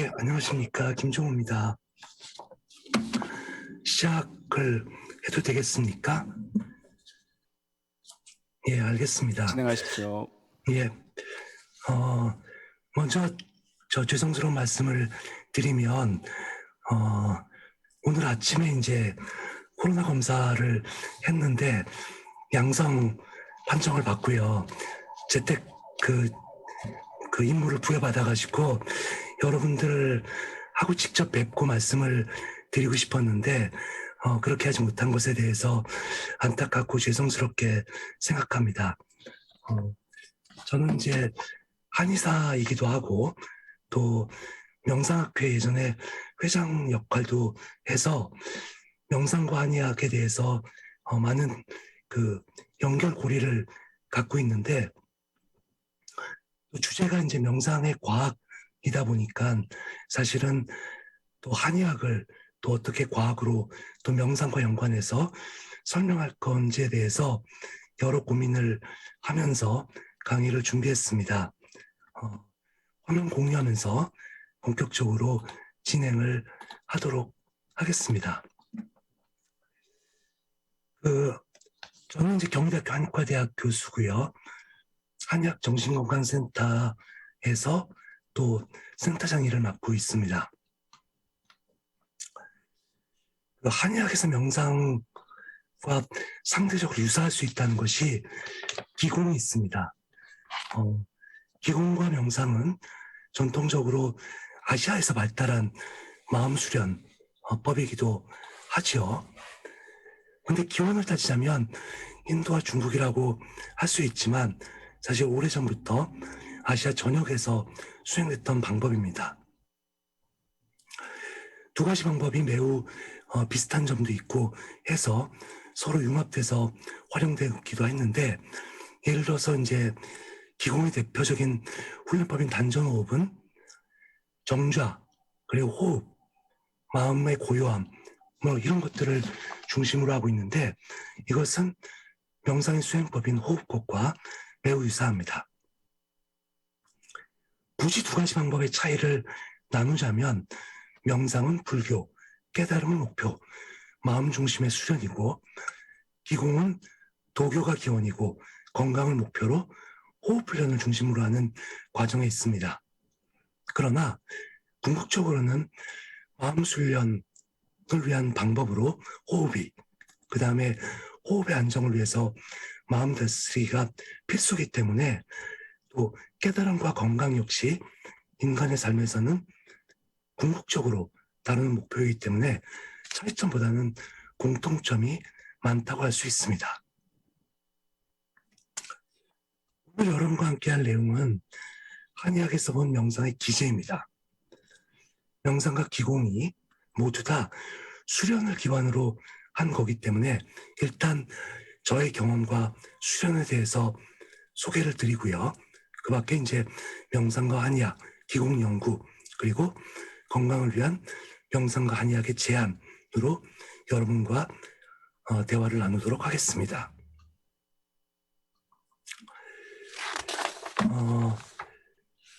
네, 안녕하십니까. 김종호입니다. 시작을 해도 되겠습니까? 예, 알겠습니다. 진행하십시오. 예, 먼저 저 죄송스러운 말씀을 드리면, 오늘 아침에 이제 코로나 검사를 했는데 양성 판정을 받고요. 재택 그 임무를 부여받아가지고 여러분들하고 직접 뵙고 말씀을 드리고 싶었는데 그렇게 하지 못한 것에 대해서 안타깝고 죄송스럽게 생각합니다. 저는 이제 한의사이기도 하고 또 명상학회 예전에 회장 역할도 해서 명상과 한의학에 대해서 많은 그 연결고리를 갖고 있는데 주제가 이제 명상의 과학이다 보니까 사실은 또 한의학을 또 어떻게 과학으로 또 명상과 연관해서 설명할 건지에 대해서 여러 고민을 하면서 강의를 준비했습니다. 화면 공유하면서 본격적으로 진행을 하도록 하겠습니다. 저는 이제 경희대학교 한의과대학 교수고요. 한의학정신건강센터에서 또 센터장 일을 맡고 있습니다. 한의학에서 명상과 상대적으로 유사할 수 있다는 것이 기공이 있습니다. 기공과 명상은 전통적으로 아시아에서 발달한 마음수련 법이기도 하지요. 근데 기원을 따지자면 인도와 중국이라고 할 수 있지만 사실 오래전부터 아시아 전역에서 수행됐던 방법입니다. 두 가지 방법이 매우 비슷한 점도 있고 해서 서로 융합돼서 활용되기도 했는데, 예를 들어서 이제 기공의 대표적인 훈련법인 단전호흡은 정좌, 그리고 호흡, 마음의 고요함, 뭐 이런 것들을 중심으로 하고 있는데, 이것은 명상의 수행법인 호흡법과 매우 유사합니다. 굳이 두 가지 방법의 차이를 나누자면 명상은 불교, 깨달음은 목표, 마음 중심의 수련이고, 기공은 도교가 기원이고 건강을 목표로 호흡 훈련을 중심으로 하는 과정에 있습니다. 그러나 궁극적으로는 마음 훈련을 위한 방법으로 호흡이, 그 다음에 호흡의 안정을 위해서 마음 다스리기가 필수이기 때문에 또 깨달음과 건강 역시 인간의 삶에서는 궁극적으로 다루는 목표이기 때문에 차이점보다는 공통점이 많다고 할 수 있습니다. 오늘 여러분과 함께 할 내용은 한의학에서 본 명상의 기제입니다. 명상과 기공이 모두 다 수련을 기반으로 한 거기 때문에 일단 저의 경험과 수련에 대해서 소개를 드리고요. 그 밖에 이제 명상과 한의학, 기공 연구, 그리고 건강을 위한 명상과 한의학의 제안으로 여러분과 대화를 나누도록 하겠습니다.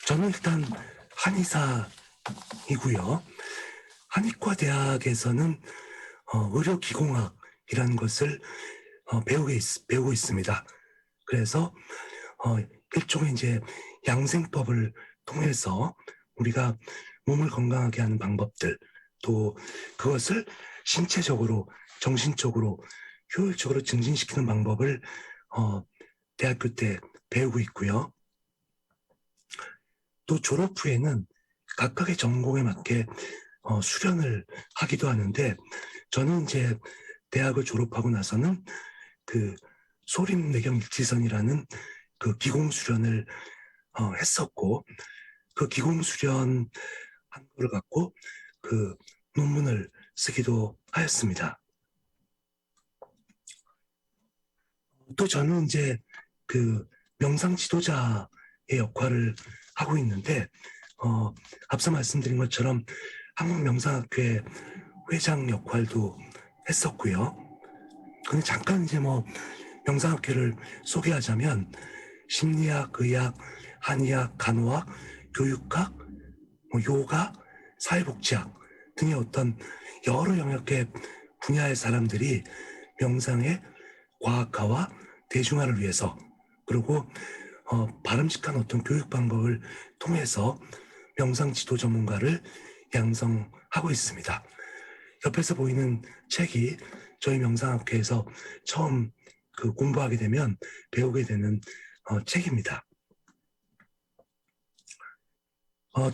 저는 일단 한의사이고요. 한의과대학에서는 의료기공학이라는 것을 배우고 있습니다. 그래서 일종의 이제 양생법을 통해서 우리가 몸을 건강하게 하는 방법들, 또 그것을 신체적으로, 정신적으로 효율적으로 증진시키는 방법을 대학교 때 배우고 있고요. 또 졸업 후에는 각각의 전공에 맞게 수련을 하기도 하는데, 저는 이제 대학을 졸업하고 나서는 그 소림내경일지선이라는 그 기공수련을 했었고, 그 기공수련 한 거를 갖고 그 논문을 쓰기도 하였습니다. 또 저는 이제 그 명상 지도자의 역할을 하고 있는데, 앞서 말씀드린 것처럼 한국명상학회 회장 역할도 했었고요. 근데 잠깐 이제 뭐 명상학회를 소개하자면 심리학, 의학, 한의학, 간호학, 교육학, 뭐 요가, 사회복지학 등의 어떤 여러 영역의 분야의 사람들이 명상의 과학화와 대중화를 위해서, 그리고 바람직한 어떤 교육 방법을 통해서 명상 지도 전문가를 양성하고 있습니다. 옆에서 보이는 책이 저희 명상학회에서 처음 공부하게 되면 배우게 되는 책입니다.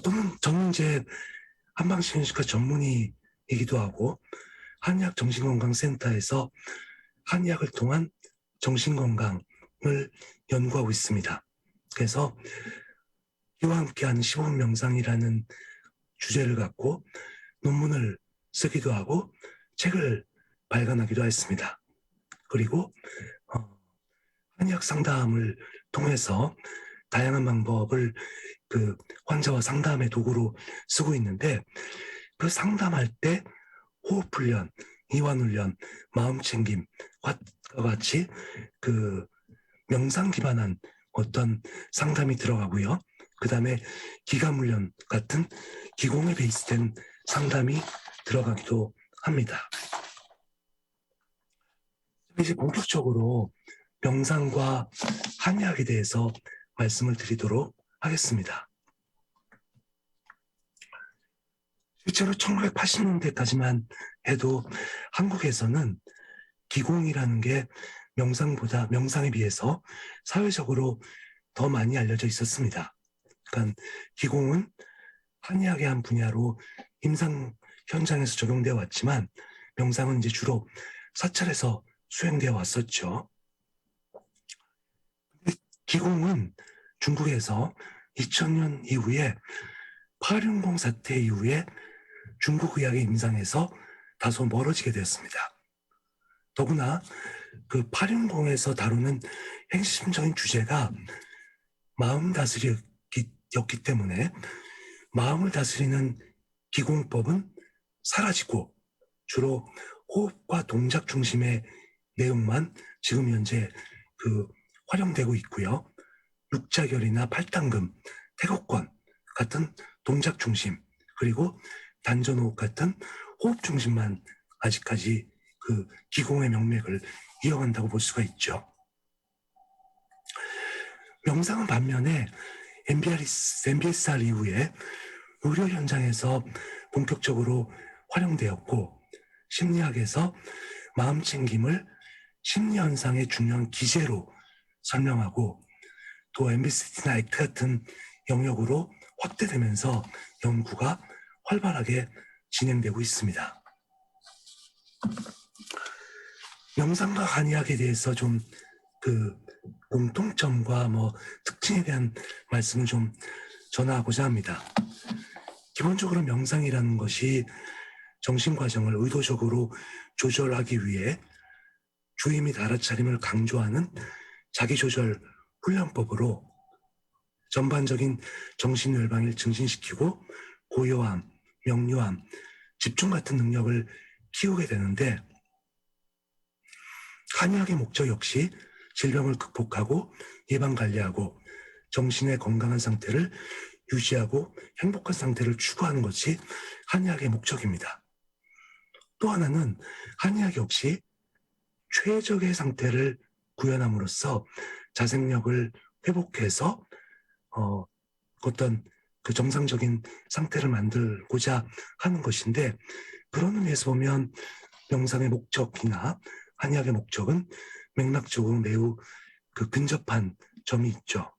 또는 저는 이제 한방신경외과 전문의이기도 하고 한의학 정신건강센터에서 한의학을 통한 정신건강을 연구하고 있습니다. 그래서 이와 함께하는 15분 명상이라는 주제를 갖고 논문을 쓰기도 하고 책을 발간하기도 했습니다. 그리고 한의학 상담을 통해서 다양한 방법을 환자와 상담의 도구로 쓰고 있는데, 그 상담할 때 호흡 훈련, 이완 훈련, 마음 챙김과 같이 명상 기반한 어떤 상담이 들어가고요. 그 다음에 기감 훈련 같은 기공에 베이스된 상담이 들어가기도 합니다. 이제 본격적으로 명상과 한의학에 대해서 말씀을 드리도록 하겠습니다. 실제로 1980년대까지만 해도 한국에서는 기공이라는 게 명상에 비해서 사회적으로 더 많이 알려져 있었습니다. 그러니까 기공은 한의학의 한 분야로 임상 현장에서 적용되어 왔지만 명상은 이제 주로 사찰에서 수행되어 왔었죠. 기공은 중국에서 2000년 이후에 8.10 사태 이후에 중국 의학의 임상에서 다소 멀어지게 되었습니다. 더구나 8.10에서 다루는 핵심적인 주제가 마음 다스리였기 때문에 마음을 다스리는 기공법은 사라지고 주로 호흡과 동작 중심의 내용만 지금 현재 활용되고 있고요. 육자결이나 팔당금, 태극권 같은 동작 중심, 그리고 단전호흡 같은 호흡 중심만 아직까지 기공의 명맥을 이어간다고 볼 수가 있죠. 명상은 반면에 MBSR 이후에 의료 현장에서 본격적으로 활용되었고, 심리학에서 마음 챙김을 심리 현상의 중요한 기제로 설명하고, 또 MBCT나 액트 같은 영역으로 확대되면서 연구가 활발하게 진행되고 있습니다. 명상과 한의학에 대해서 좀 공통점과 특징에 대한 말씀을 좀 전하고자 합니다. 기본적으로 명상이라는 것이 정신과정을 의도적으로 조절하기 위해 주의 및 알아차림을 강조하는 자기조절 훈련법으로 전반적인 정신멸방을 증진시키고 고요함, 명료함, 집중 같은 능력을 키우게 되는데, 한의학의 목적 역시 질병을 극복하고 예방관리하고 정신의 건강한 상태를 유지하고 행복한 상태를 추구하는 것이 한의학의 목적입니다. 또 하나는 한의학 역시 최적의 상태를 구현함으로써 자생력을 회복해서 어떤 정상적인 상태를 만들고자 하는 것인데, 그런 의미에서 보면 명상의 목적이나 한의학의 목적은 맥락적으로 매우 근접한 점이 있죠.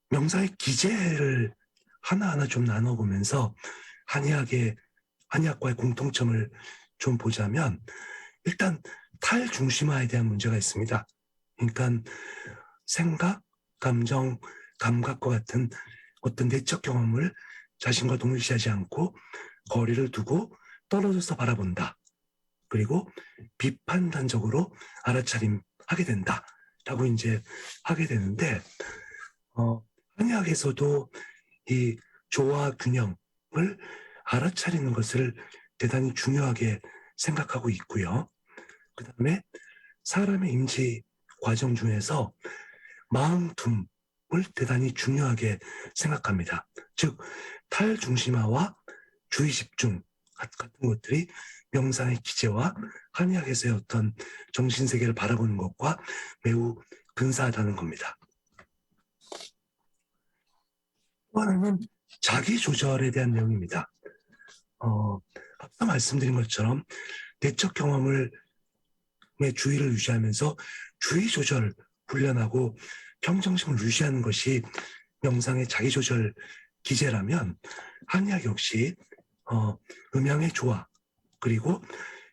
명상의 기제를 하나하나 좀 나눠보면서 한의학과의 공통점을 좀 보자면, 일단 탈중심화에 대한 문제가 있습니다. 그러니까 생각, 감정, 감각과 같은 어떤 내적 경험을 자신과 동일시하지 않고 거리를 두고 떨어져서 바라본다. 그리고 비판단적으로 알아차림하게 된다라고 이제 하게 되는데, 한의학에서도 이 조화 균형을 알아차리는 것을 대단히 중요하게 생각하고 있고요. 그 다음에 사람의 임지 과정 중에서 마음 툼, 대단히 중요하게 생각합니다. 즉 탈중심화와 주의 집중 같은 것들이 명상의 기제와 한의학에서의 어떤 정신세계를 바라보는 것과 매우 근사하다는 겁니다. 또 하나는 자기조절에 대한 내용입니다. 앞서 말씀드린 것처럼 내적 경험을 주의를 유지하면서 주의 조절 훈련하고 평정심을 유지하는 것이 명상의 자기조절 기제라면 한의학 역시 음양의 조화 그리고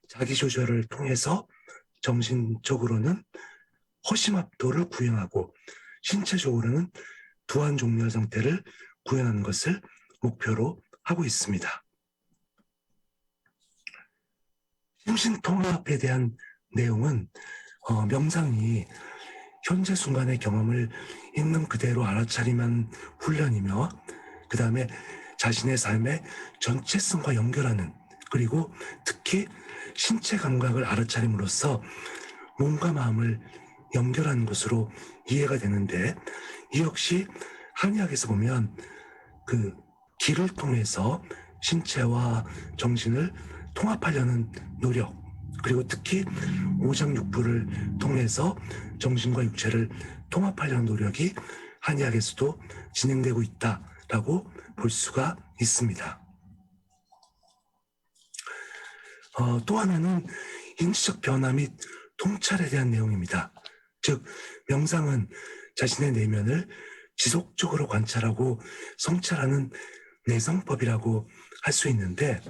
자기조절을 통해서 정신적으로는 허심압도를 구현하고 신체적으로는 두한종렬 상태를 구현하는 것을 목표로 하고 있습니다. 심신통합에 대한 내용은 명상이 현재 순간의 경험을 있는 그대로 알아차림한 훈련이며 그 다음에 자신의 삶의 전체성과 연결하는 그리고 특히 신체 감각을 알아차림으로써 몸과 마음을 연결하는 것으로 이해가 되는데 이 역시 한의학에서 보면 그 기를 통해서 신체와 정신을 통합하려는 노력 그리고 특히 오장육부를 통해서 정신과 육체를 통합하려는 노력이 한의학에서도 진행되고 있다라고 볼 수가 있습니다. 또 하나는 인지적 변화 및 통찰에 대한 내용입니다. 즉 명상은 자신의 내면을 지속적으로 관찰하고 성찰하는 내성법이라고 할 수 있는데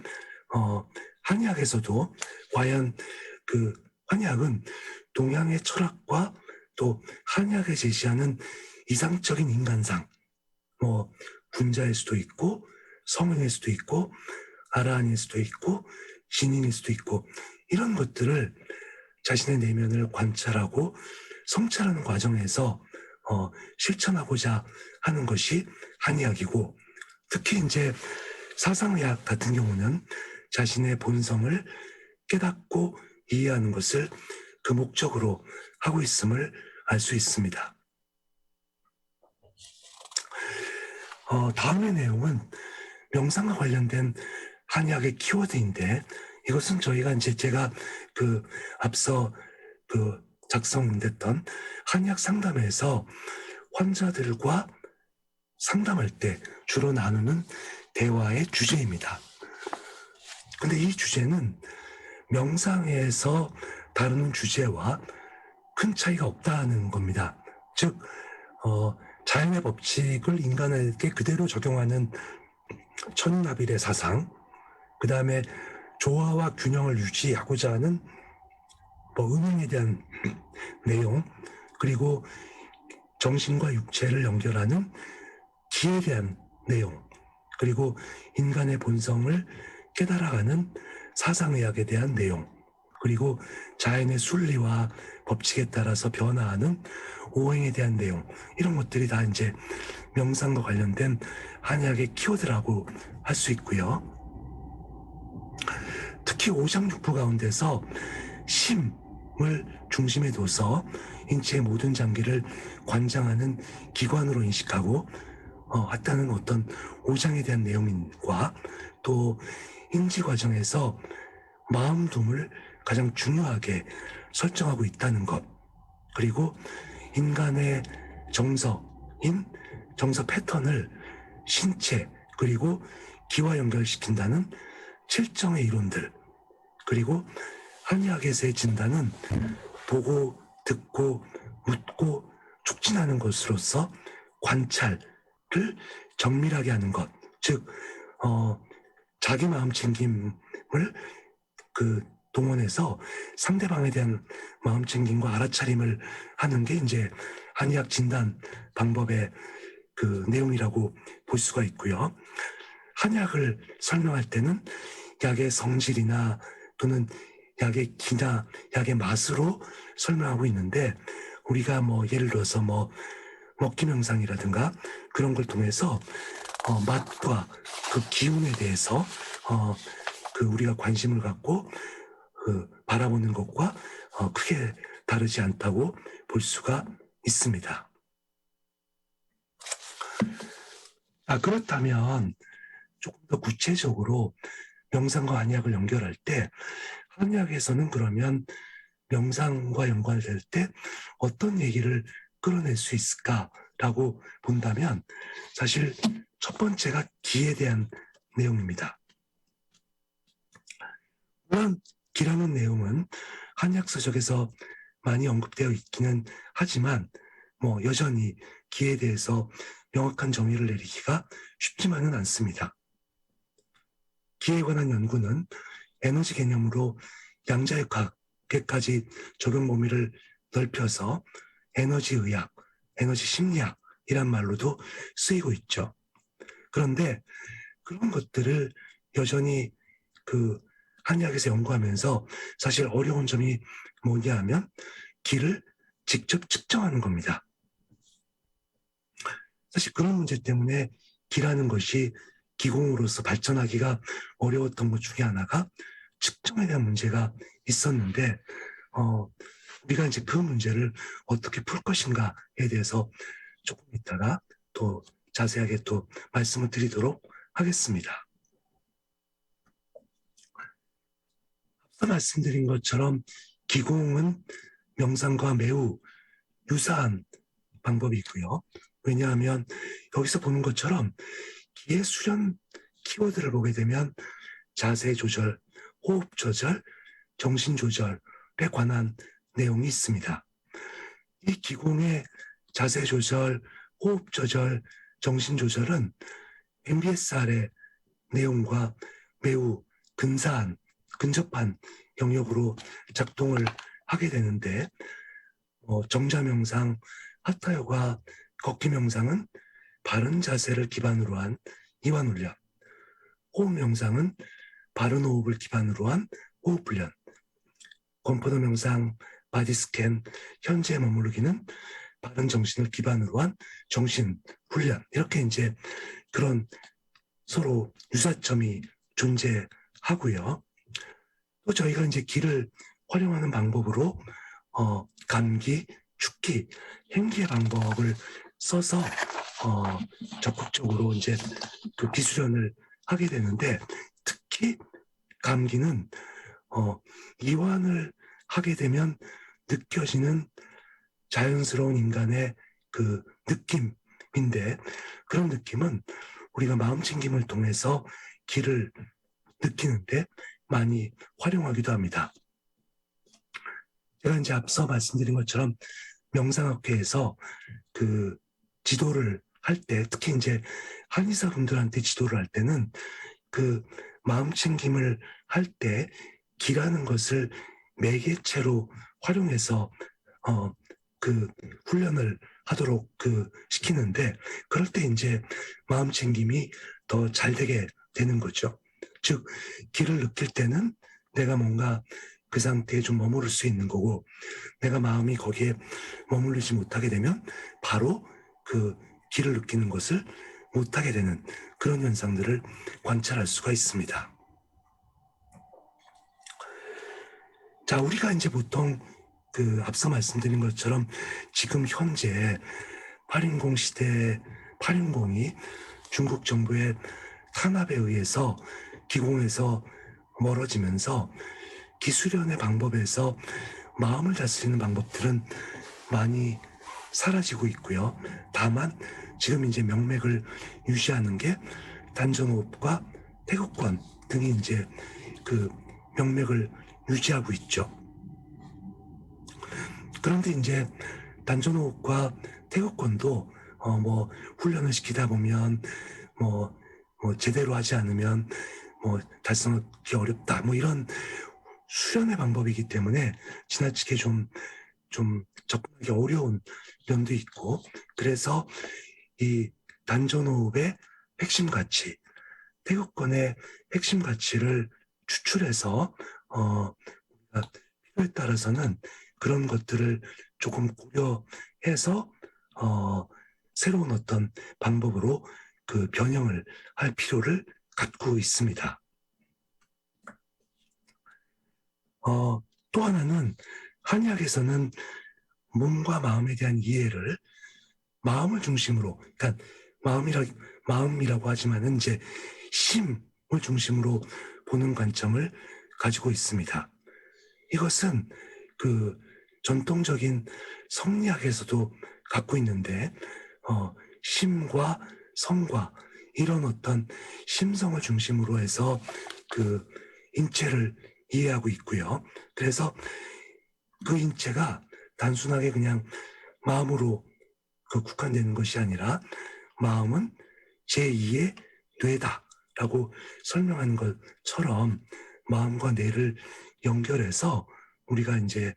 한의학에서도 과연 그 한의학은 동양의 철학과 또 한의학에 제시하는 이상적인 인간상 군자일 수도 있고 성인일 수도 있고 아라한일 수도 있고 신인일 수도 있고 이런 것들을 자신의 내면을 관찰하고 성찰하는 과정에서 실천하고자 하는 것이 한의학이고 특히 이제 사상의학 같은 경우는 자신의 본성을 깨닫고 이해하는 것을 그 목적으로 하고 있음을 알 수 있습니다. 다음의 내용은 명상과 관련된 한의학의 키워드인데 이것은 저희가 이제 제가 앞서 작성됐던 한의학 상담에서 환자들과 상담할 때 주로 나누는 대화의 주제입니다. 근데 이 주제는 명상에서 다루는 주제와 큰 차이가 없다는 겁니다. 즉 자연의 법칙을 인간에게 그대로 적용하는 천인합일의 사상, 그 다음에 조화와 균형을 유지하고자 하는 음행에 대한 내용, 그리고 정신과 육체를 연결하는 기에 대한 내용, 그리고 인간의 본성을 깨달아가는 사상의학에 대한 내용, 그리고 자연의 순리와 법칙에 따라서 변화하는 오행에 대한 내용, 이런 것들이 다 이제 명상과 관련된 한의학의 키워드라고 할 수 있고요. 특히 오장육부 가운데서 심을 중심에 둬서 인체의 모든 장기를 관장하는 기관으로 인식하고 했다는 어떤 오장에 대한 내용과 또 인지 과정에서 마음둠을 가장 중요하게 설정하고 있다는 것, 그리고 인간의 정서인 정서 패턴을 신체 그리고 기와 연결시킨다는 7정의 이론들, 그리고 한의학에서의 진단은 보고 듣고 묻고 촉진하는 것으로서 관찰을 정밀하게 하는 것, 즉 자기 마음 챙김을 동원해서 상대방에 대한 마음 챙김과 알아차림을 하는 게 이제 한의학 진단 방법의 내용이라고 볼 수가 있고요. 한약을 설명할 때는 약의 성질이나 또는 약의 기나 약의 맛으로 설명하고 있는데 우리가 예를 들어서 먹기 명상이라든가 그런 걸 통해서 맛과 그 기운에 대해서 우리가 관심을 갖고 바라보는 것과 크게 다르지 않다고 볼 수가 있습니다. 그렇다면 조금 더 구체적으로 명상과 한약을 연결할 때 한약에서는 그러면 명상과 연관될 때 어떤 얘기를 끌어낼 수 있을까라고 본다면 사실 첫 번째가 기에 대한 내용입니다. 물론 기라는 내용은 한약서적에서 많이 언급되어 있기는 하지만 여전히 기에 대해서 명확한 정의를 내리기가 쉽지만은 않습니다. 기에 관한 연구는 에너지 개념으로 양자역학에까지 적용 범위를 넓혀서 에너지 의학, 에너지 심리학이란 말로도 쓰이고 있죠. 그런데 그런 것들을 여전히 한의학에서 연구하면서 사실 어려운 점이 뭐냐 하면 기를 직접 측정하는 겁니다. 사실 그런 문제 때문에 기라는 것이 기공으로서 발전하기가 어려웠던 것 중에 하나가 측정에 대한 문제가 있었는데 우리가 이제 그 문제를 어떻게 풀 것인가에 대해서 조금 이따가 또 자세하게 또 말씀을 드리도록 하겠습니다. 앞서 말씀드린 것처럼 기공은 명상과 매우 유사한 방법이고요. 왜냐하면 여기서 보는 것처럼 기의 수련 키워드를 보게 되면 자세 조절, 호흡 조절, 정신 조절에 관한 내용이 있습니다. 이 기공의 자세 조절, 호흡 조절, 정신 조절은 MBSR의 내용과 매우 근접한 영역으로 작동을 하게 되는데 정자명상, 하타요가, 걷기명상은 바른 자세를 기반으로 한 이완훈련, 호흡명상은 바른 호흡을 기반으로 한 호흡훈련, 건포도 명상, 바디스캔, 현재에 머무르기는 바른 정신을 기반으로 한 정신훈련, 이렇게 이제 그런 서로 유사점이 존재하고요. 또 저희가 이제 기를 활용하는 방법으로 감기, 축기, 행기의 방법을 써서 적극적으로 이제 그 기수련을 하게 되는데 특히 감기는 이완을 하게 되면 느껴지는 자연스러운 인간의 그 느낌인데 그런 느낌은 우리가 마음챙김을 통해서 기를 느끼는데 많이 활용하기도 합니다. 제가 이제 앞서 말씀드린 것처럼 명상학회에서 그 지도를 할 때, 특히 이제 한의사분들한테 지도를 할 때는 그 마음챙김을 할 때 기라는 것을 매개체로 활용해서 그 훈련을 하도록 시키는데 그럴 때 이제 마음챙김이 더 잘 되게 되는 거죠. 즉 기를 느낄 때는 내가 뭔가 그 상태에 좀 머무를 수 있는 거고 내가 마음이 거기에 머무르지 못하게 되면 바로 그 기를 느끼는 것을 못하게 되는 그런 현상들을 관찰할 수가 있습니다. 자, 우리가 이제 보통 앞서 말씀드린 것처럼 지금 현재 8인공 시대 8인공이 중국 정부의 탄압에 의해서 기공에서 멀어지면서 기수련의 방법에서 마음을 다스리는 방법들은 많이 사라지고 있고요. 다만 지금 이제 명맥을 유지하는 게 단전호흡과 태극권 등이 이제 그 명맥을 유지하고 있죠. 그런데 이제 단전호흡과 태극권도 훈련을 시키다 보면 제대로 하지 않으면 달성하기 어렵다 이런 수련의 방법이기 때문에 지나치게 좀 접근하기 어려운 면도 있고 그래서 이 단전호흡의 핵심 가치, 태극권의 핵심 가치를 추출해서 필요에 따라서는 그런 것들을 조금 고려해서 새로운 어떤 방법으로 그 변형을 할 필요를 갖고 있습니다. 또 하나는 한의학에서는 몸과 마음에 대한 이해를 마음을 중심으로, 그러니까 마음이라고 하지만은 이제 심을 중심으로 보는 관점을 가지고 있습니다. 이것은 그 전통적인 성리학에서도 갖고 있는데 심과 성과 이런 어떤 심성을 중심으로 해서 그 인체를 이해하고 있고요. 그래서 그 인체가 단순하게 그냥 마음으로 국한되는 것이 아니라 마음은 제2의 뇌다라고 설명하는 것처럼 마음과 뇌를 연결해서 우리가 이제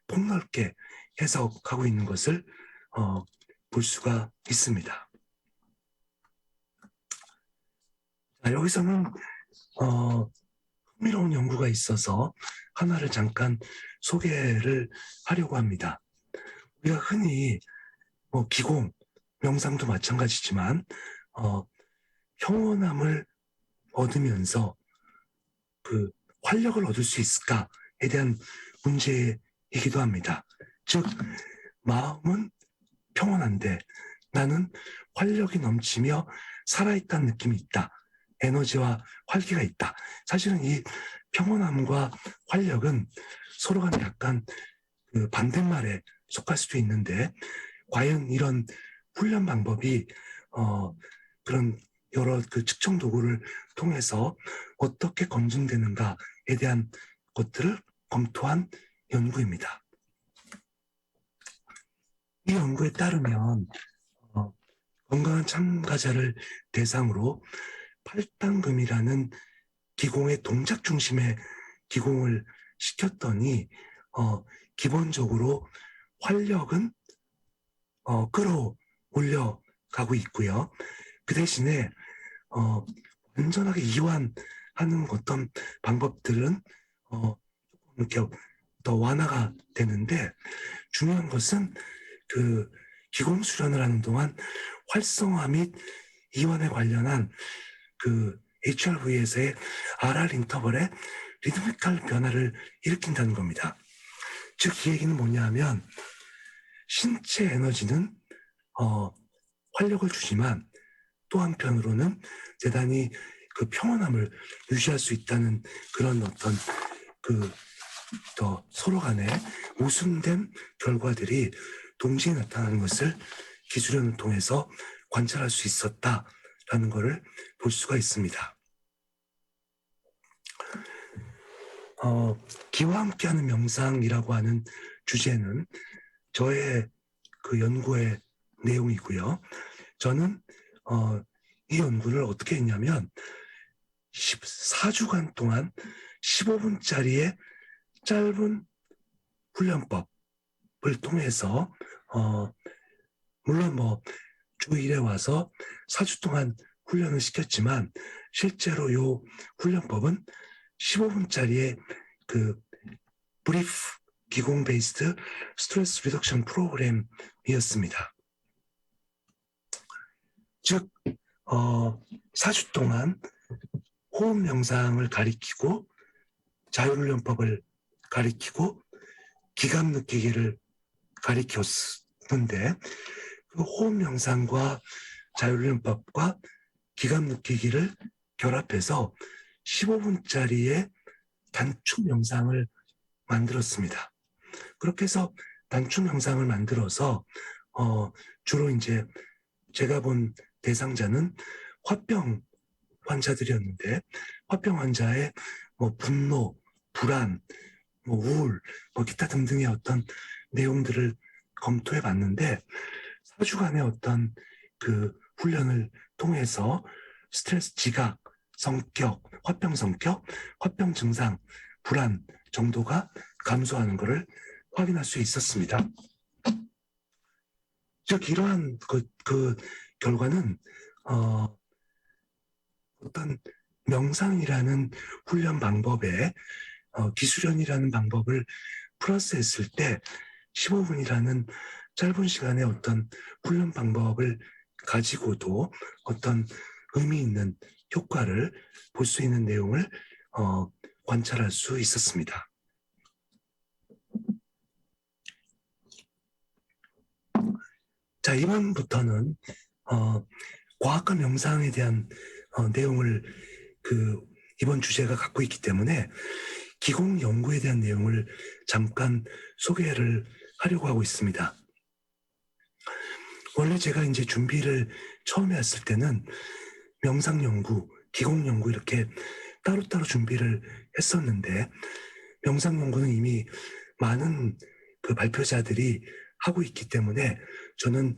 폭넓게 해석하고 있는 것을 볼 수가 있습니다. 자, 여기서는 흥미로운 연구가 있어서 하나를 잠깐 소개를 하려고 합니다. 우리가 흔히 기공, 명상도 마찬가지지만 평온함을 얻으면서 활력을 얻을 수 있을까에 대한 문제이기도 합니다. 즉 마음은 평온한데 나는 활력이 넘치며 살아있다는 느낌이 있다. 에너지와 활기가 있다. 사실은 이 평온함과 활력은 서로 간에 약간 반대말에 속할 수도 있는데 과연 이런 훈련 방법이 그런 여러 측정 도구를 통해서 어떻게 검증되는가에 대한 것들을 검토한 연구입니다. 이 연구에 따르면 건강한 참가자를 대상으로 팔당금이라는 기공의 동작 중심의 기공을 시켰더니 기본적으로 활력은 끌어올려 가고 있고요. 그 대신에 완전하게 이완하는 어떤 방법들은 이렇게 더 완화가 되는데 중요한 것은 기공 수련을 하는 동안 활성화 및 이완에 관련한 HRV에서의 RR 인터벌의 리드미컬 변화를 일으킨다는 겁니다. 즉 이 얘기는 뭐냐 하면 신체 에너지는 활력을 주지만 또 한편으로는 대단히 평온함을 유지할 수 있다는 그런 어떤 서로 간에 모순된 결과들이 동시에 나타나는 것을 기술연을 통해서 관찰할 수 있었다라는 것을 볼 수가 있습니다. 기와 함께하는 명상이라고 하는 주제는 저의 연구의 내용이고요. 저는 이 연구를 어떻게 했냐면 14주간 동안 15분짜리의 짧은 훈련법을 통해서 물론 주 1회 와서 4주 동안 훈련을 시켰지만 실제로 이 훈련법은 15분짜리의 브리프 기공 베이스드 스트레스 리덕션 프로그램이었습니다. 즉 4주 동안 호흡 명상을 가리키고 자율훈련법을 가리키고 기감 느끼기를 가리켰는데 그 호흡 명상과 자율훈련법과 기감 느끼기를 결합해서 15분짜리의 단축 명상을 만들었습니다. 그렇게 해서 단축 명상을 만들어서 주로 이제 제가 본 대상자는 화병 환자들이었는데 화병 환자의 분노, 불안, 우울, 기타 등등의 어떤 내용들을 검토해 봤는데 4주간의 어떤 훈련을 통해서 스트레스 지각, 성격, 화병 성격, 화병 증상, 불안 정도가 감소하는 것을 확인할 수 있었습니다. 즉 이러한 결과는 어떤 명상이라는 훈련 방법에 기술연이라는 방법을 플러스했을 때 15분이라는 짧은 시간의 어떤 훈련 방법을 가지고도 어떤 의미 있는 효과를 볼 수 있는 내용을 관찰할 수 있었습니다. 자, 이번부터는 과학과 명상에 대한 내용을 이번 주제가 갖고 있기 때문에 기공 연구에 대한 내용을 잠깐 소개를 하려고 하고 있습니다. 원래 제가 이제 준비를 처음에 했을 때는 명상 연구, 기공 연구 이렇게 따로따로 준비를 했었는데 명상 연구는 이미 많은 발표자들이 하고 있기 때문에 저는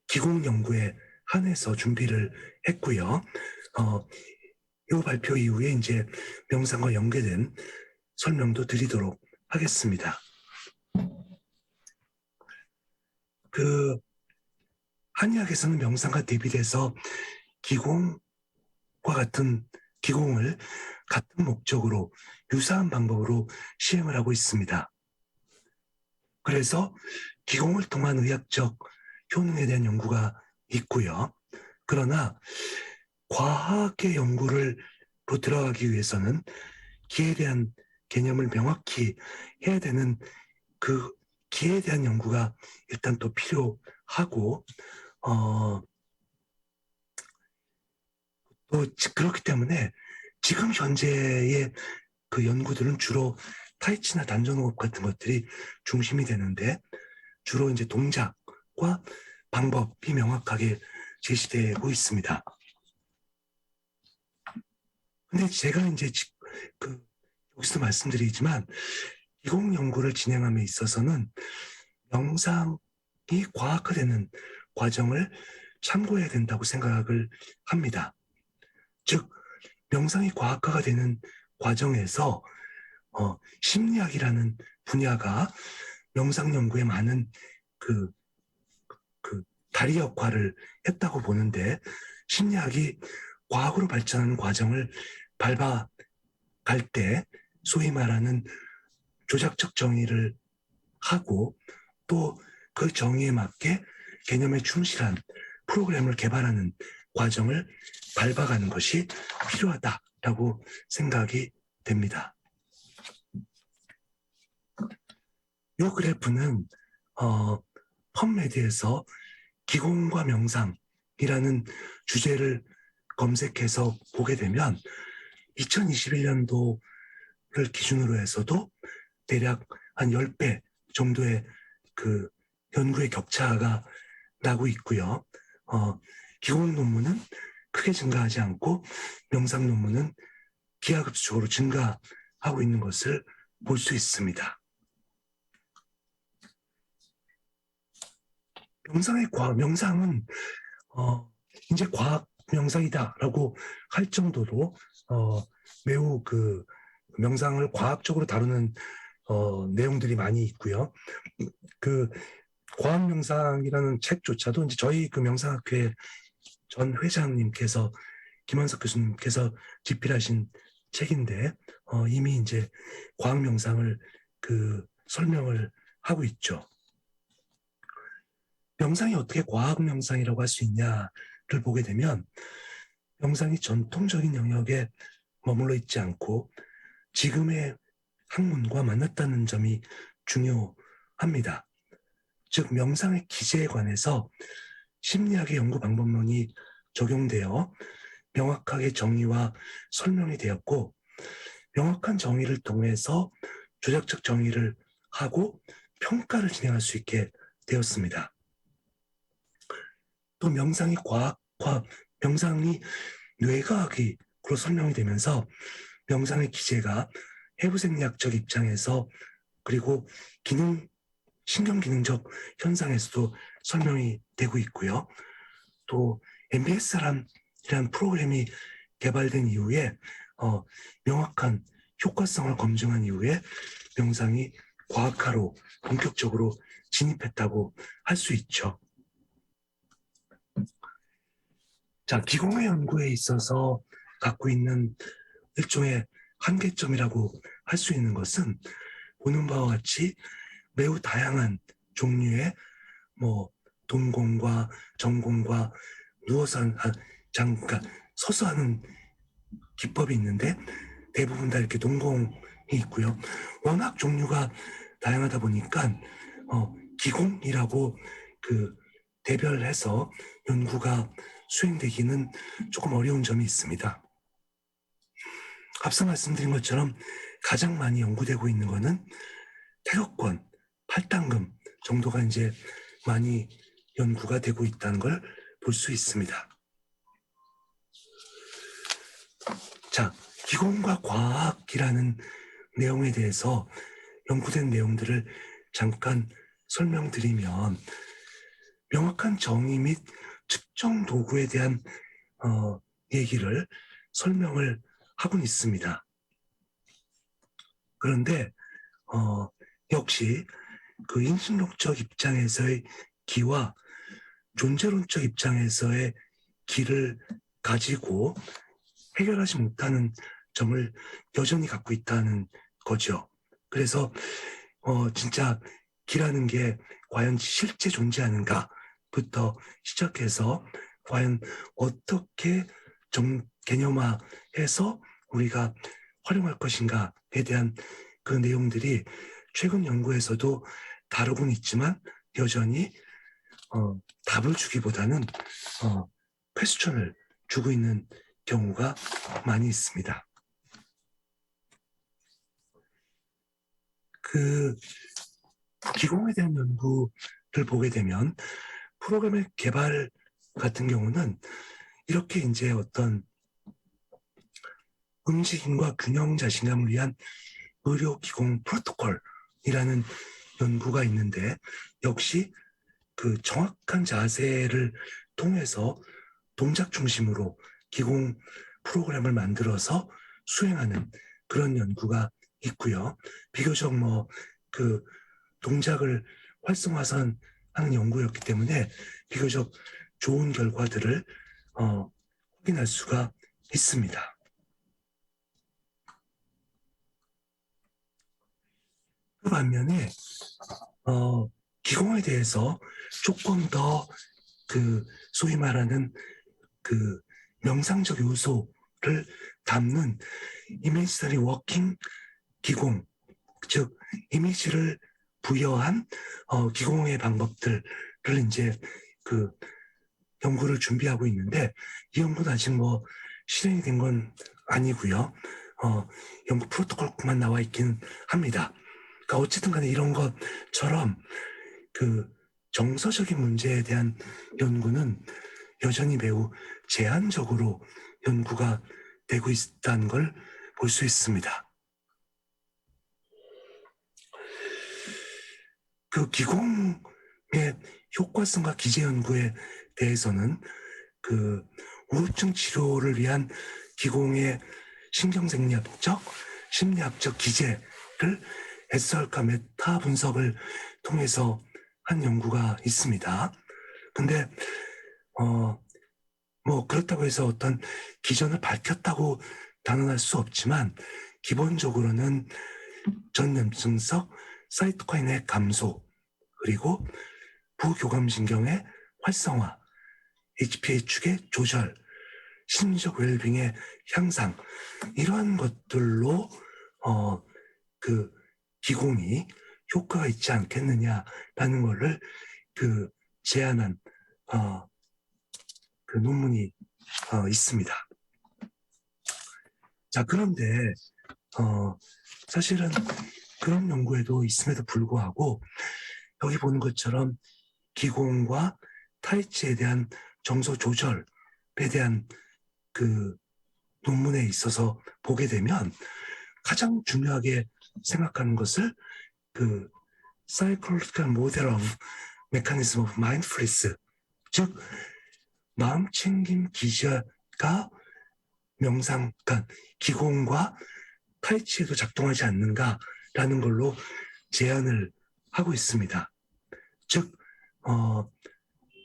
기공 연구에 한해서 준비를 했고요. 이 발표 이후에 이제 명상과 연계된 설명도 드리도록 하겠습니다. 한의학에서는 명상과 대비돼서 기공과 같은 기공을 같은 목적으로 유사한 방법으로 시행을 하고 있습니다. 그래서 기공을 통한 의학적 효능에 대한 연구가 있고요. 그러나 과학의 연구를 들어가기 위해서는 기에 대한 개념을 명확히 해야 되는 그 기에 대한 연구가 일단 또 필요하고 또 그렇기 때문에 지금 현재의 연구들은 주로 타이치나 단전호흡 같은 것들이 중심이 되는데 주로 이제 동작과 방법이 명확하게 제시되고 있습니다. 근데 제가 이제 여기서 말씀드리지만 기공 연구를 진행함에 있어서는 명상이 과학화되는 과정을 참고해야 된다고 생각을 합니다. 즉 명상이 과학화가 되는 과정에서 심리학이라는 분야가 명상 연구에 많은 다리 역할을 했다고 보는데 심리학이 과학으로 발전하는 과정을 밟아갈 때 소위 말하는 조작적 정의를 하고 또 그 정의에 맞게 개념에 충실한 프로그램을 개발하는 과정을 밟아가는 것이 필요하다라고 생각이 됩니다. 이 그래프는 펍메드에서 기공과 명상이라는 주제를 검색해서 보게 되면 2021년도를 기준으로 해서도 대략 한 10배 정도의 연구의 격차가 나고 있고요. 기공 논문은 크게 증가하지 않고 명상 논문은 기하급수적으로 증가하고 있는 것을 볼 수 있습니다. 명상은 이제 과학 명상이다라고 할 정도로 매우 명상을 과학적으로 다루는 내용들이 많이 있고요. 과학 명상이라는 책조차도 이제 저희 명상학회 전 회장님께서 김원석 교수님께서 집필하신 책인데 이미 이제 과학 명상을 설명을 하고 있죠. 명상이 어떻게 과학 명상이라고 할 수 있냐를 보게 되면 명상이 전통적인 영역에 머물러 있지 않고 지금의 학문과 만났다는 점이 중요합니다. 즉 명상의 기제에 관해서 심리학의 연구 방법론이 적용되어 명확하게 정의와 설명이 되었고 명확한 정의를 통해서 조작적 정의를 하고 평가를 진행할 수 있게 되었습니다. 또 명상이 명상이 뇌과학으로 설명이 되면서 명상의 기제가 해부생리학적 입장에서 그리고 신경기능적 현상에서도 설명이 되고 있고요. 또 MBS라는 프로그램이 개발된 이후에 명확한 효과성을 검증한 이후에 명상이 과학화로 본격적으로 진입했다고 할 수 있죠. 자, 기공의 연구에 있어서 갖고 있는 일종의 한계점이라고 할 수 있는 것은 보는 바와 같이 매우 다양한 종류의 동공과 정공과 누워서 그러니까 서서 하는 기법이 있는데 대부분 다 이렇게 동공이 있고요. 워낙 종류가 다양하다 보니까 기공이라고 대별해서 연구가 수행되기는 조금 어려운 점이 있습니다. 앞서 말씀드린 것처럼 가장 많이 연구되고 있는 것은 태극권, 팔당금 정도가 이제 많이 연구가 되고 있다는 걸 볼 수 있습니다. 자, 기공과 과학이라는 내용에 대해서 연구된 내용들을 잠깐 설명드리면 명확한 정의 및 측정 도구에 대한 얘기를 설명을 하고는 있습니다. 그런데 역시 그 인식론적 입장에서의 기와 존재론적 입장에서의 기를 가지고 해결하지 못하는 점을 여전히 갖고 있다는 거죠. 그래서 진짜 기라는 게 과연 실제 존재하는가부터 시작해서 과연 어떻게 개념화해서 우리가 활용할 것인가에 대한 그 내용들이 최근 연구에서도 다루고는 있지만 여전히 답을 주기보다는 퀘스천을 주고 있는 경우가 많이 있습니다. 그 기공에 대한 연구를 보게 되면 프로그램의 개발 같은 경우는 이렇게 이제 어떤 움직임과 균형 자신감을 위한 의료 기공 프로토콜이라는 연구가 있는데 역시 그 정확한 자세를 통해서 동작 중심으로 기공 프로그램을 만들어서 수행하는 그런 연구가 있고요. 비교적 그 동작을 활성화하는 연구였기 때문에 비교적 좋은 결과들을 확인할 수가 있습니다. 그 반면에 기공에 대해서 조금 더 그 소위 말하는 그 명상적 요소를 담는 이미지너리 워킹 기공, 즉 이미지를 부여한 기공의 방법들을 이제 그 연구를 준비하고 있는데 이 연구는 아직 실행이 된 건 아니고요. 연구 프로토콜만 나와 있긴 합니다. 그러니까 어쨌든 간에 이런 것처럼 그 정서적인 문제에 대한 연구는 여전히 매우 제한적으로 연구가 되고 있다는 걸 볼 수 있습니다. 그 기공의 효과성과 기재 연구에 대해서는 그 우울증 치료를 위한 기공의 신경생리학적, 심리학적 기재를 SR과 메타 분석을 통해서 한 연구가 있습니다. 근데 그렇다고 해서 어떤 기전을 밝혔다고 단언할 수 없지만 기본적으로는 전염증성 사이토카인의 감소 그리고 부교감신경의 활성화, HPA 축의 조절, 심리적 웰빙의 향상 이러한 것들로 그 기공이 효과가 있지 않겠느냐라는 것을 그 제안한 그 논문이 있습니다. 자, 그런데 사실은 그런 연구에도 있음에도 불구하고 여기 보는 것처럼 기공과 타이치에 대한 정서 조절에 대한 그 논문에 있어서 보게 되면 가장 중요하게 생각하는 것을 그 Psychological Model of Mechanism of Mindfulness, 즉 마음챙김 기제가 명상, 그러니까 기공과 타이치에도 작동하지 않는가라는 걸로 제안을 하고 있습니다. 즉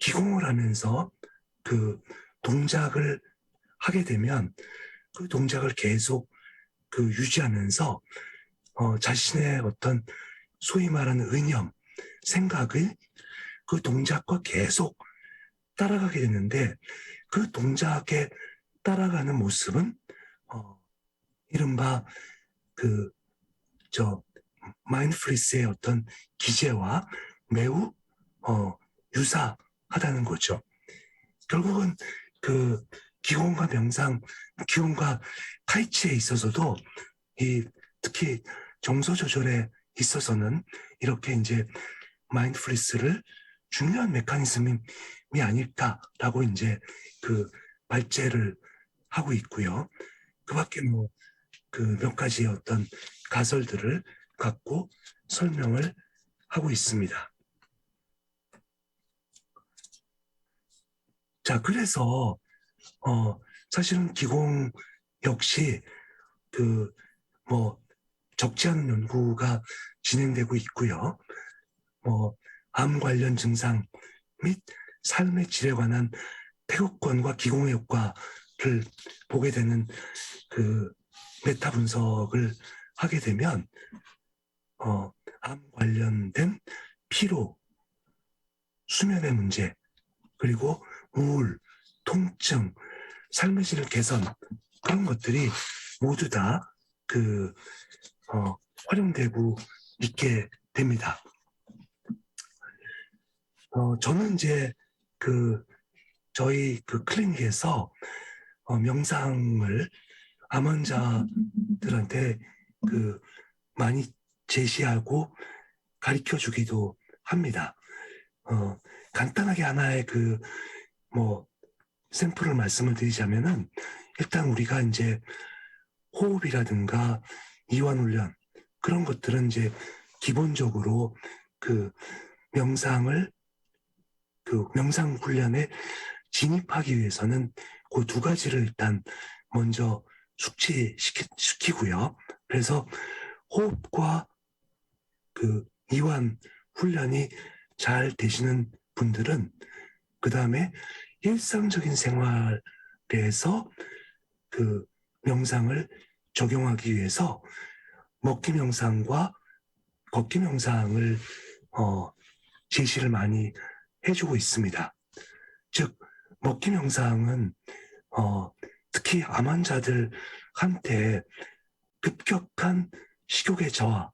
기공을 하면서 그 동작을 하게 되면 그 동작을 계속 그 유지하면서 자신의 어떤 소위 말하는 의념, 생각을 그 동작과 계속 따라가게 되는데 그 동작에 따라가는 모습은 이른바 마인드풀니스의 어떤 기제와 매우 유사하다는 가능하다는 거죠. 결국은 그 기공과 명상, 기공과 타이치에 있어서도 특히 정서 조절에 있어서는 이렇게 이제 마인드풀니스를 중요한 메커니즘이 아닐까라고 이제 그 발제를 하고 있고요. 그 밖에 뭐 그 몇 가지의 어떤 가설들을 갖고 설명을 하고 있습니다. 자, 그래서 사실은 기공 역시 그 뭐 적지 않은 연구가 진행되고 있고요. 암 관련 증상 및 삶의 질에 관한 태극권과 기공의 효과를 보게 되는 그 메타 분석을 하게 되면 암 관련된 피로, 수면의 문제, 그리고 우울, 통증, 삶의 질 개선 그런 것들이 모두 다 활용되고 있게 됩니다. 저는 이제 저희 클리닉에서 명상을 암 환자들한테 많이 제시하고 가르쳐 주기도 합니다. 간단하게 하나의 샘플을 말씀을 드리자면은 일단 우리가 이제 호흡이라든가 이완 훈련 그런 것들은 이제 기본적으로 명상 훈련에 진입하기 위해서는 그 두 가지를 일단 먼저 숙지시키고요. 그래서 호흡과 이완 훈련이 잘 되시는 분들은 그 다음에 일상적인 생활에서 명상을 적용하기 위해서 먹기 명상과 걷기 명상을 제시를 많이 해주고 있습니다. 즉 먹기 명상은 특히 암 환자들한테 급격한 식욕의 저하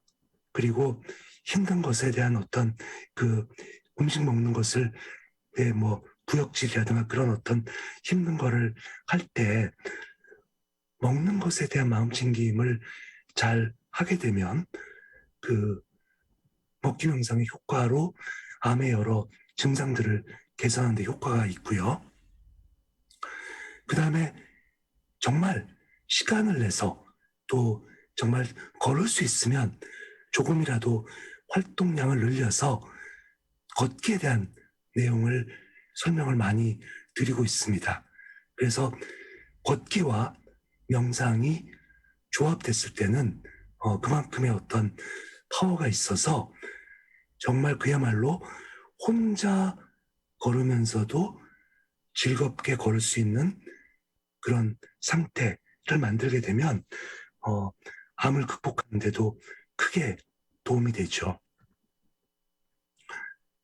그리고 힘든 것에 대한 어떤 음식 먹는 것을 구역질이라든가 그런 어떤 힘든 거를 할 때 먹는 것에 대한 마음챙김을 잘 하게 되면 먹기 명상의 효과로 암의 여러 증상들을 개선하는 데 효과가 있고요. 그 다음에 정말 시간을 내서 또 정말 걸을 수 있으면 조금이라도 활동량을 늘려서 걷기에 대한 내용을 설명을 많이 드리고 있습니다. 그래서 걷기와 명상이 조합됐을 때는 그만큼의 어떤 파워가 있어서 정말 그야말로 혼자 걸으면서도 즐겁게 걸을 수 있는 그런 상태를 만들게 되면 암을 극복하는 데도 크게 도움이 되죠.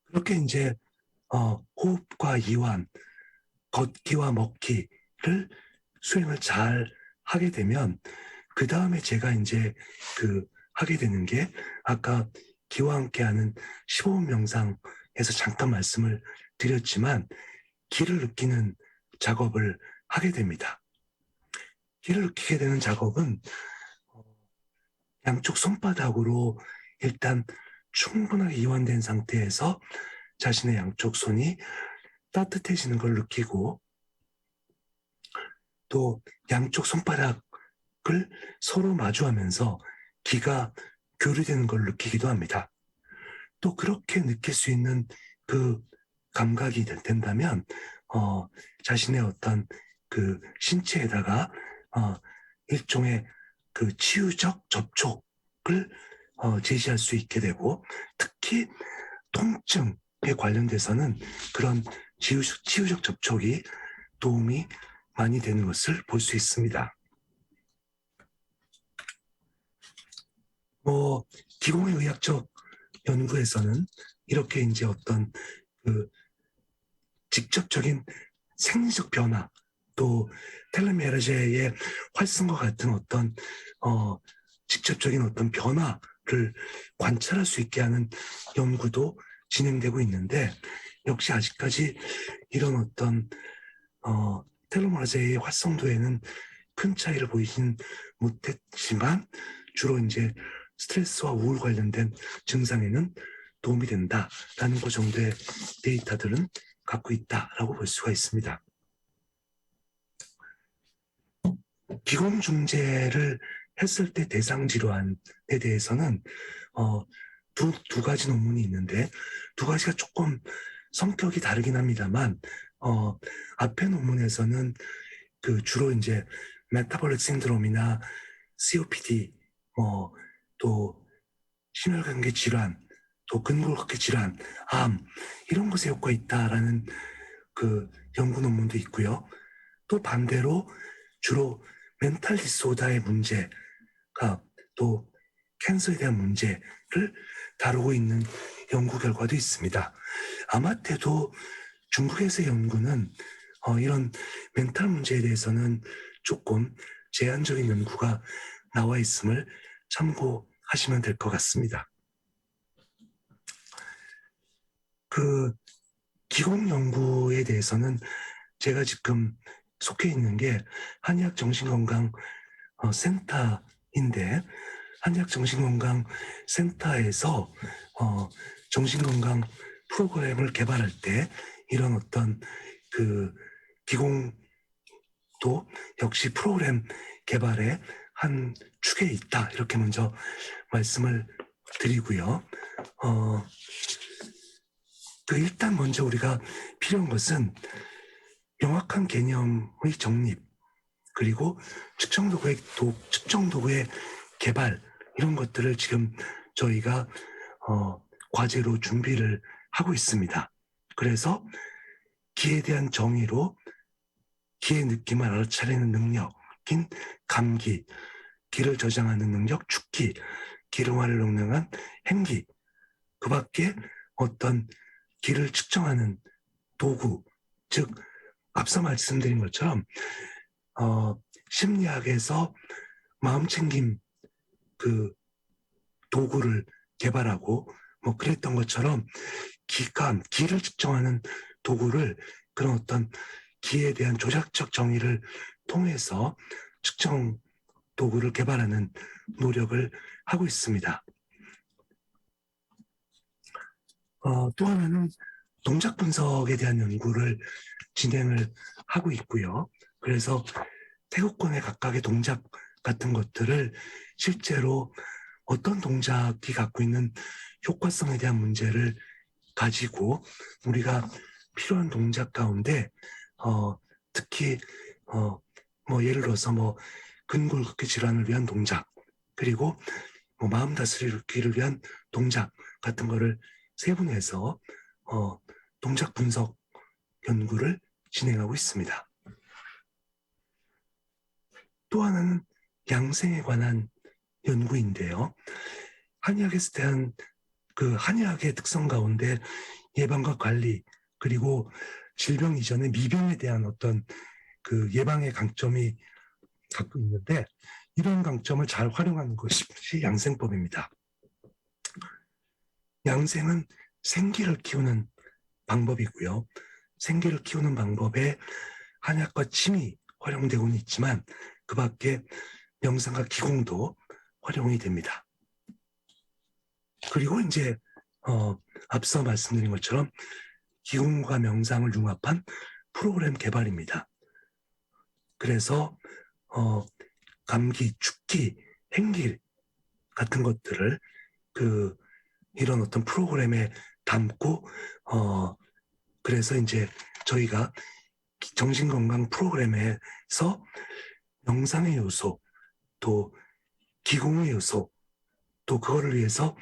그렇게 이제 호흡과 이완, 걷기와 먹기를 수행을 잘 하게 되면 그 다음에 제가 이제 하게 되는 게 아까 기와 함께하는 15분 명상에서 잠깐 말씀을 드렸지만 기를 느끼는 작업을 하게 됩니다. 기를 느끼게 되는 작업은 양쪽 손바닥으로 일단 충분하게 이완된 상태에서 자신의 양쪽 손이 따뜻해지는 걸 느끼고 또 양쪽 손바닥을 서로 마주하면서 기가 교류되는 걸 느끼기도 합니다. 또 그렇게 느낄 수 있는 감각이 된다면 자신의 어떤 신체에다가 일종의 치유적 접촉을 제시할 수 있게 되고 특히 통증에 관련돼서는 그런 치유적 접촉이 도움이 많이 되는 것을 볼 수 있습니다. 기공의 의학적 연구에서는 이렇게 이제 어떤 직접적인 생리적 변화 또 텔레메르제의 활성과 같은 어떤 직접적인 어떤 변화를 관찰할 수 있게 하는 연구도 진행되고 있는데 역시 아직까지 이런 어떤 텔로메라제의 활성도에는 큰 차이를 보이진 못했지만 주로 이제 스트레스와 우울 관련된 증상에는 도움이 된다라는 그 정도의 데이터들은 갖고 있다라고 볼 수가 있습니다. 기공중재를 했을 때 대상 질환에 대해서는 두 가지 논문이 있는데 두 가지가 조금 성격이 다르긴 합니다만 앞에 논문에서는 그 주로 이제 메타볼릭 신드롬이나 COPD 또 심혈관계 질환 또 근골격계 질환 암 이런 것에 효과가 있다라는 그 연구 논문도 있고요. 또 반대로 주로 멘탈 디소다의 문제가 또 캔서에 대한 문제를 다루고 있는 연구 결과도 있습니다. 아마태도 중국에서의 연구는 이런 멘탈 문제에 대해서는 조금 제한적인 연구가 나와 있음을 참고하시면 될 것 같습니다. 그 기공 연구에 대해서는 제가 지금 속해 있는 게 한의학정신건강 센터인데 한의학정신건강센터에서 정신건강 프로그램을 개발할 때 이런 어떤 그 기공도 역시 프로그램 개발의 한 축에 있다 이렇게 먼저 말씀을 드리고요. 일단 먼저 우리가 필요한 것은 명확한 개념의 정립 그리고 측정 도구의 개발 이런 것들을 지금 저희가 과제로 준비를 하고 있습니다. 그래서 기에 대한 정의로 기의 느낌을 알아차리는 능력인 감기, 기를 저장하는 능력 축기, 기름화를 능력한 행기, 그 밖에 어떤 기를 측정하는 도구, 즉 앞서 말씀드린 것처럼 심리학에서 마음챙김 그 도구를 개발하고 뭐 그랬던 것처럼 기를 측정하는 도구를 그런 어떤 기에 대한 조작적 정의를 통해서 측정 도구를 개발하는 노력을 하고 있습니다. 또 하나는 동작 분석에 대한 연구를 진행을 하고 있고요. 그래서 태국권의 각각의 동작 같은 것들을 실제로 어떤 동작이 갖고 있는 효과성에 대한 문제를 가지고 우리가 필요한 동작 가운데 특히 뭐 예를 들어서 뭐 근골격계 질환을 위한 동작 그리고 뭐 마음 다스리기를 위한 동작 같은 거를 세분해서 동작 분석 연구를 진행하고 있습니다. 또 하나는 양생에 관한 연구인데요. 한의학에서 대한 그 한의학의 특성 가운데 예방과 관리 그리고 질병 이전의 미병에 대한 어떤 그 예방의 강점이 갖고 있는데 이런 강점을 잘 활용하는 것이 양생법입니다. 양생은 생기를 키우는 방법이고요. 생기를 키우는 방법에 한약과 침이 활용되고는 있지만 그 밖에 명상과 기공도 활용이 됩니다. 그리고 이제 앞서 말씀드린 것처럼 기공과 명상을 융합한 프로그램 개발입니다. 그래서 감기, 축기, 행길 같은 것들을 이런 어떤 프로그램에 담고 그래서 이제 저희가 정신건강 프로그램에서 명상의 요소 또 기공의 요소 또 그거를 위해서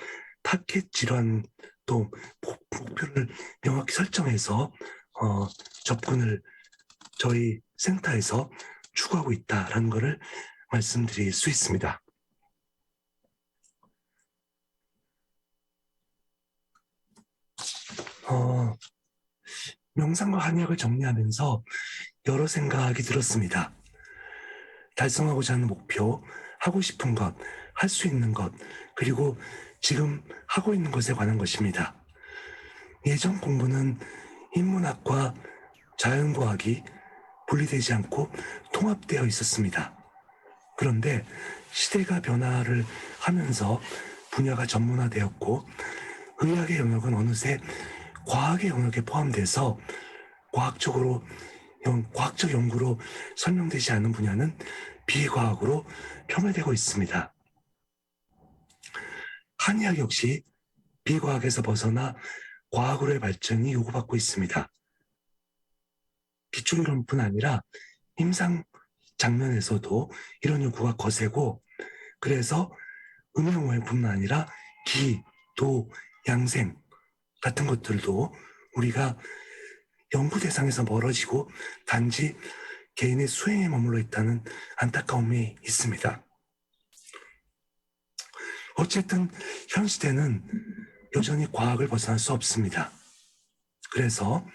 타겟 질환 또 목표를 명확히 설정해서 접근을 저희 센터에서 추구하고 있다라는 것을 말씀드릴 수 있습니다. 명상과 한의학을 정리하면서 여러 생각이 들었습니다. 달성하고자 하는 목표, 하고 싶은 것, 할 수 있는 것, 그리고 지금 하고 있는 것에 관한 것입니다. 예전 공부는 인문학과 자연과학이 분리되지 않고 통합되어 있었습니다. 그런데 시대가 변화를 하면서 분야가 전문화되었고 의학의 영역은 어느새 과학의 영역에 포함돼서 과학적 연구로 설명되지 않은 분야는 비과학으로 평가되고 있습니다. 한의학 역시 비과학에서 벗어나 과학으로의 발전이 요구받고 있습니다. 기초이론뿐 아니라 임상 장면에서도 이런 요구가 거세고, 그래서 음양오행뿐만 아니라 기, 도, 양생 같은 것들도 우리가 연구 대상에서 멀어지고 단지 개인의 수행에 머물러 있다는 안타까움이 있습니다. 어쨌든 현 시대는 여전히 과학을 벗어날 수 없습니다. 그래서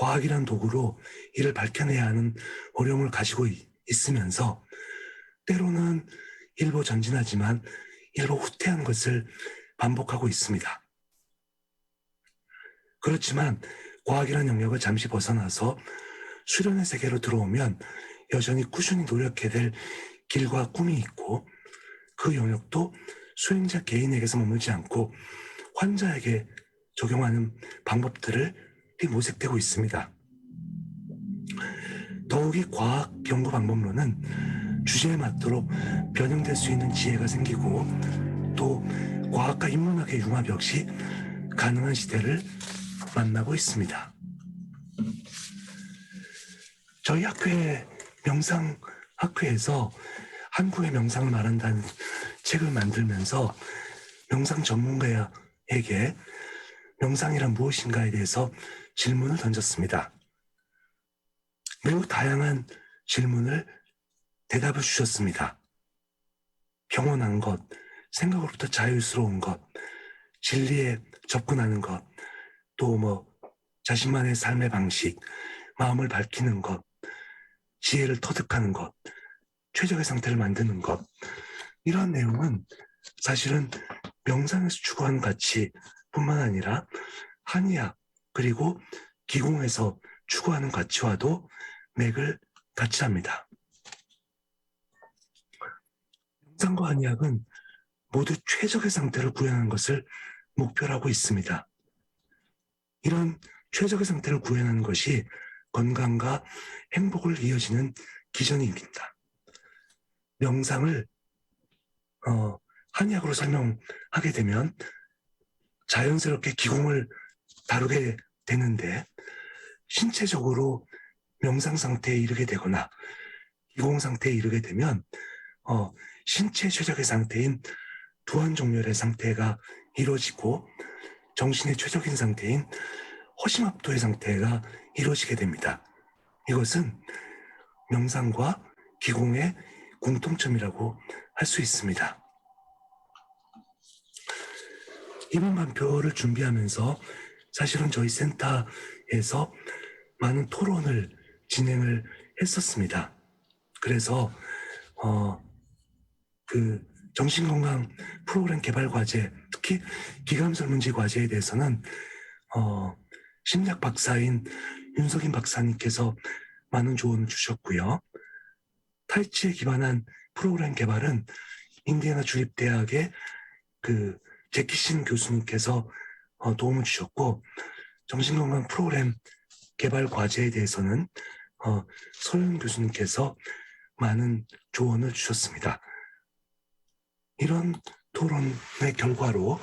과학이란 도구로 이를 밝혀내야 하는 어려움을 가지고 있으면서 때로는 일부 전진하지만 일부 후퇴하는 것을 반복하고 있습니다. 그렇지만 과학이란 영역을 잠시 벗어나서 수련의 세계로 들어오면 여전히 꾸준히 노력해야 될 길과 꿈이 있고, 그 영역도 수행자 개인에게서 머물지 않고 환자에게 적용하는 방법들을 모색되고 있습니다. 더욱이 과학 연구 방법론은 주제에 맞도록 변형될 수 있는 지혜가 생기고, 또 과학과 인문학의 융합 역시 가능한 시대를 만나고 있습니다. 저희 학교의 명상학회에서 한국의 명상을 말한다는 책을 만들면서 명상 전문가에게 명상이란 무엇인가에 대해서 질문을 던졌습니다. 매우 다양한 질문을 대답을 주셨습니다. 평온한 것, 생각으로부터 자유스러운 것, 진리에 접근하는 것, 또 자신만의 삶의 방식, 마음을 밝히는 것, 지혜를 터득하는 것, 최적의 상태를 만드는 것, 이런 내용은 사실은 명상에서 추구하는 가치뿐만 아니라 한의학 그리고 기공에서 추구하는 가치와도 맥을 같이 합니다. 명상과 한의학은 모두 최적의 상태를 구현하는 것을 목표로 하고 있습니다. 이런 최적의 상태를 구현하는 것이 건강과 행복을 이어지는 기전입니다. 명상을 한의학으로 설명하게 되면 자연스럽게 기공을 다루게 되는데, 신체적으로 명상 상태에 이르게 되거나 기공 상태에 이르게 되면 신체 최적의 상태인 부안종렬의 상태가 이루어지고 정신의 최적인 상태인 허심압도의 상태가 이루어지게 됩니다. 이것은 명상과 기공의 공통점이라고 할 수 있습니다. 이번 발표를 준비하면서 사실은 저희 센터에서 많은 토론을 진행을 했었습니다. 그래서 그 정신건강 프로그램 개발 과제, 특히 기감설문지 과제에 대해서는 심리학 박사인 윤석인 박사님께서 많은 조언을 주셨고요. 타이치에 기반한 프로그램 개발은 인디애나 주립대학의 그 제키신 교수님께서 도움을 주셨고, 정신건강 프로그램 개발 과제에 대해서는 서윤 교수님께서 많은 조언을 주셨습니다. 이런 토론의 결과로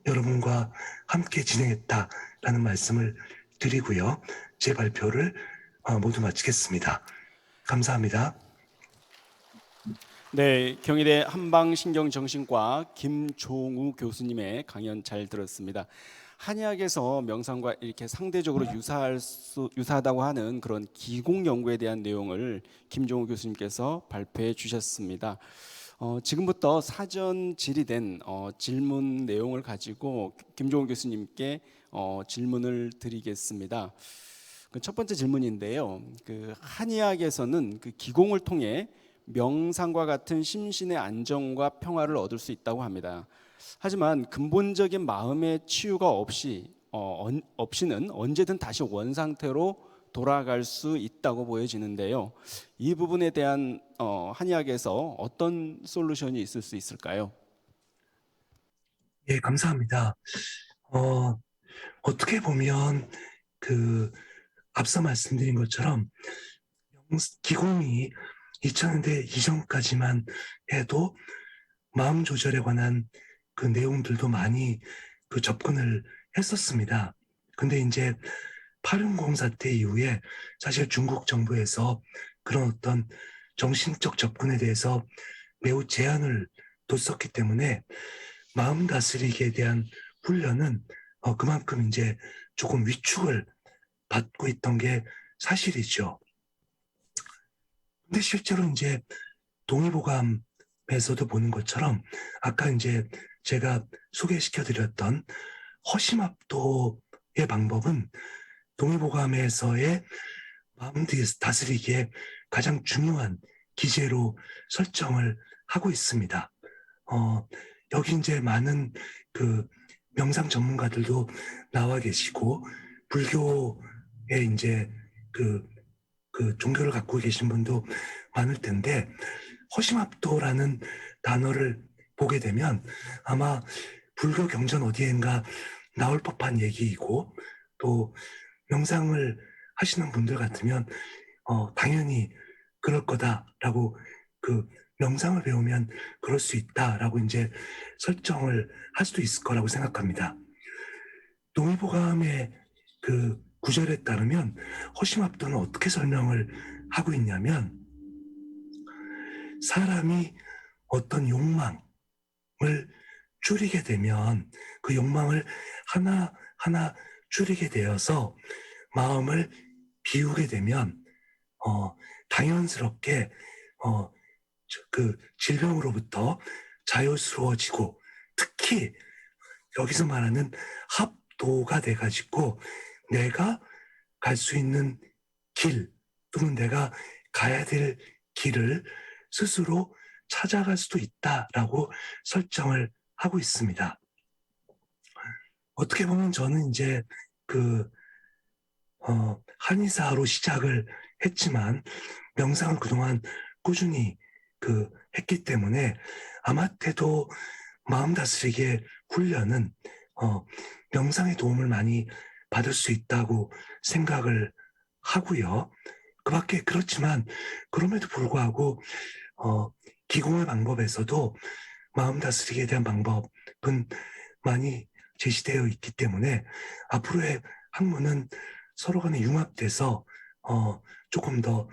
여러분과 함께 진행했다라는 말씀을 드리고요. 제 발표를 모두 마치겠습니다. 감사합니다. 네, 경희대 한방신경정신과 김종우 교수님의 강연 잘 들었습니다. 한의학에서 명상과 이렇게 상대적으로 유사하다고 하는 그런 기공 연구에 대한 내용을 김종우 교수님께서 발표해 주셨습니다. 지금부터 사전 질의된 질문 내용을 가지고 김종우 교수님께 질문을 드리겠습니다. 첫 번째 질문인데요. 한의학에서는 기공을 통해 명상과 같은 심신의 안정과 평화를 얻을 수 있다고 합니다. 하지만 근본적인 마음의 치유가 없이 없이는 언제든 다시 원 상태로 돌아갈 수 있다고 보여지는데요. 이 부분에 대한 한의학에서 어떤 솔루션이 있을 수 있을까요? 예, 감사합니다. 어, 어떻게 보면 그 앞서 말씀드린 것처럼 기공이 2000년대 이전까지만 해도 마음 조절에 관한 그 내용들도 많이 그 접근을 했었습니다. 근데 이제 8.10 사태 이후에 사실 중국 정부에서 그런 어떤 정신적 접근에 대해서 매우 제한을 뒀었기 때문에 마음 다스리기에 대한 훈련은 그만큼 이제 조금 위축을 받고 있던 게 사실이죠. 근데 실제로 이제 동의보감에서도 보는 것처럼 아까 이제 제가 소개시켜드렸던 허심압도의 방법은 동의보감에서의 마음 다스리기에 가장 중요한 기제로 설정을 하고 있습니다. 여기 이제 많은 그 명상 전문가들도 나와 계시고 불교에 이제 그, 그 종교를 갖고 계신 분도 많을 텐데 허심압도라는 단어를 보게 되면 아마 불교 경전 어디엔가 나올 법한 얘기이고 또 명상을 하시는 분들 같으면 당연히 그럴 거다라고 그 명상을 배우면 그럴 수 있다라고 이제 설정을 할 수도 있을 거라고 생각합니다. 동의보감의 그 구절에 따르면 허심압도는 어떻게 설명을 하고 있냐면 사람이 어떤 욕망을 줄이게 되면 그 욕망을 하나하나 줄이게 되어서 마음을 비우게 되면 당연스럽게 그 질병으로부터 자유스러워지고 특히 여기서 말하는 합도가 돼가지고 내가 갈 수 있는 길 또는 내가 가야 될 길을 스스로 찾아갈 수도 있다라고 설정을 하고 있습니다. 어떻게 보면 저는 이제 그 한의사로 시작을 했지만 명상을 그동안 꾸준히 그 했기 때문에 아마태도 마음 다스리기의 훈련은 명상의 도움을 많이 받을 수 있다고 생각을 하고요. 그밖에 그렇지만 그럼에도 불구하고 기공의 방법에서도 마음 다스리기에 대한 방법은 많이 제시되어 있기 때문에 앞으로의 학문은 서로 간에 융합돼서 조금 더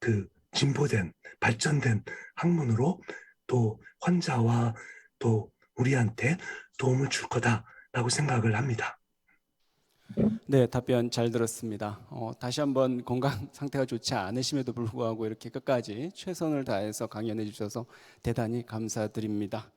그 진보된 발전된 학문으로 또 환자와 또 우리한테 도움을 줄 거다라고 생각을 합니다. 네, 답변 잘 들었습니다. 다시 한번 건강 상태가 좋지 않으심에도 불구하고 이렇게 끝까지 최선을 다해서 강연해 주셔서 대단히 감사드립니다.